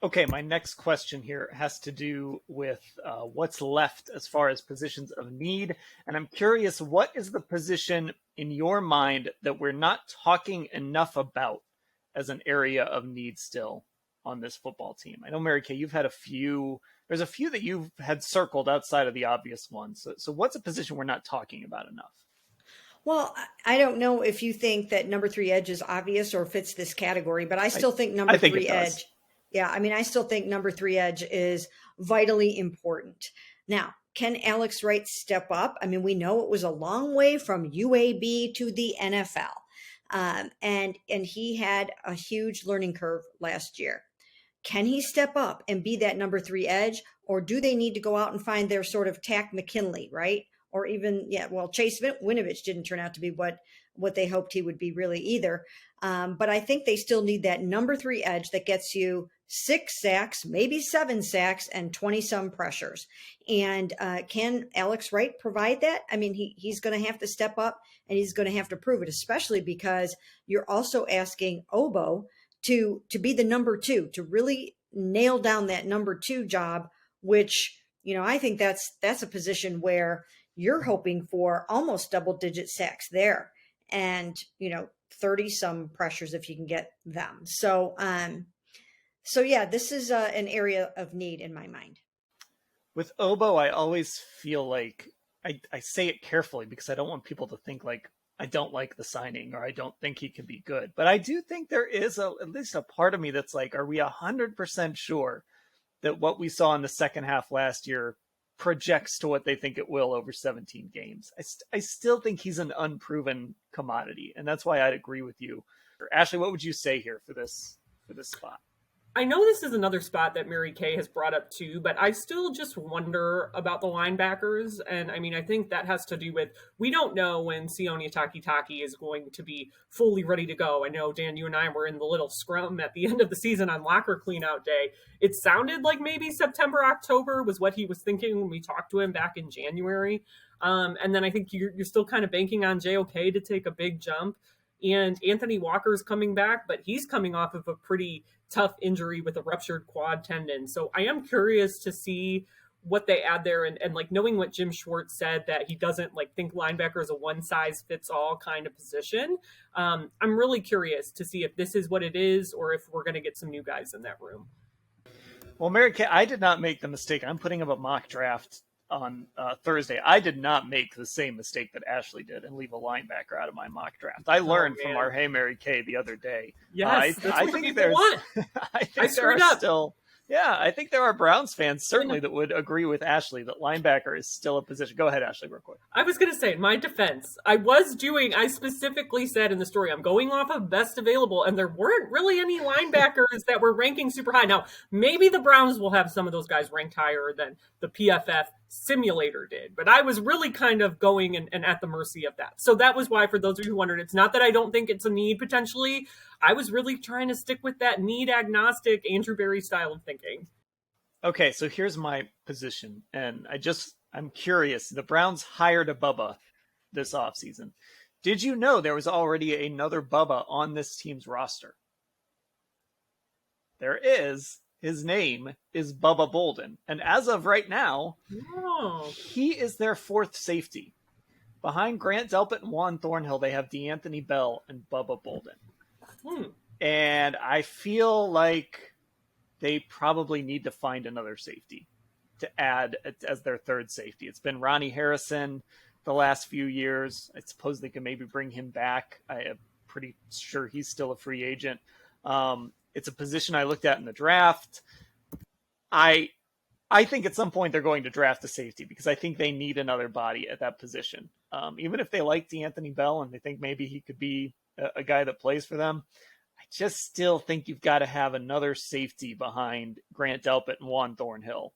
Okay, my next question here has to do with what's left as far as positions of need. And I'm curious, what is the position in your mind that we're not talking enough about as an area of need still on this football team? I know, Mary Kay, you've had a few. There's a few that you've had circled outside of the obvious ones. So what's a position we're not talking about enough? Well, I don't know if you think that number 3 edge is obvious or fits this category, but I still think number I think 3 it does. edge. Yeah, I mean, I still think number 3 edge is vitally important. Now, can Alex Wright step up? I mean, we know it was a long way from UAB to the NFL. And he had a huge learning curve last year. Can he step up and be that number 3 edge, or do they need to go out and find their sort of Tack McKinley, right? Or even, Chase Winovich didn't turn out to be what they hoped he would be really either. But I think they still need that number 3 edge that gets you 6 sacks, maybe 7 sacks, and 20 some pressures. And can Alex Wright provide that? I mean, he's going to have to step up and he's going to have to prove it, especially because you're also asking Obo to be the number 2, to really nail down that number 2 job, which, I think that's a position where you're hoping for almost double-digit sacks there and, 30 some pressures if you can get them. So yeah, this is an area of need in my mind. With Obo, I always feel like I say it carefully because I don't want people to think like I don't like the signing or I don't think he can be good. But I do think there is at least a part of me that's like, are we 100% sure that what we saw in the second half last year projects to what they think it will over 17 games? I still think he's an unproven commodity, and that's why I'd agree with you. Ashley, what would you say here for this spot? I know this is another spot that Mary Kay has brought up too, but I still just wonder about the linebackers. And I mean, I think that has to do with, we don't know when Sione Takitaki is going to be fully ready to go. I know, Dan, you and I were in the little scrum at the end of the season on locker cleanout day. It sounded like maybe September, October was what he was thinking when we talked to him back in January. And then I think you're still kind of banking on JOK to take a big jump. And Anthony Walker's coming back, but he's coming off of a pretty tough injury with a ruptured quad tendon. So I am curious to see what they add there. And like knowing what Jim Schwartz said, that he doesn't like think linebacker is a one size fits all kind of position. I'm really curious to see if this is what it is or if we're going to get some new guys in that room. Well, Mary Kay, I did not make the mistake. I'm putting up a mock draft on Thursday. I did not make the same mistake that Ashley did and leave a linebacker out of my mock draft. I learned from our Hey Mary Kay the other day. Yes, I think there's want. I think there are still I think there are Browns fans certainly that would agree with Ashley that linebacker is still a position. Go ahead, Ashley, real quick. I was going to say, in my defense, I specifically said in the story, I'm going off of best available, and there weren't really any linebackers that were ranking super high. Now, maybe the Browns will have some of those guys ranked higher than the PFF simulator did, but I was really kind of going and at the mercy of that. So that was why, for those of you who wondered, it's not that I don't think it's a need potentially. I was really trying to stick with that need agnostic Andrew Berry style of thinking. Okay, so here's my position, and I'm curious. The Browns hired a Bubba this offseason. Did you know there was already another Bubba on this team's roster? There is. His name is Bubba Bolden. And as of right now, he is their fourth safety. Behind Grant Delpit and Juan Thornhill, they have D'Anthony Bell and Bubba Bolden. And I feel like they probably need to find another safety to add as their third safety. It's been Ronnie Harrison the last few years. I suppose they can maybe bring him back. I am pretty sure he's still a free agent. It's a position I looked at in the draft. I think at some point they're going to draft a safety because I think they need another body at that position. Even if they like D'Anthony Bell and they think maybe he could be a guy that plays for them, I just still think you've got to have another safety behind Grant Delpit and Juan Thornhill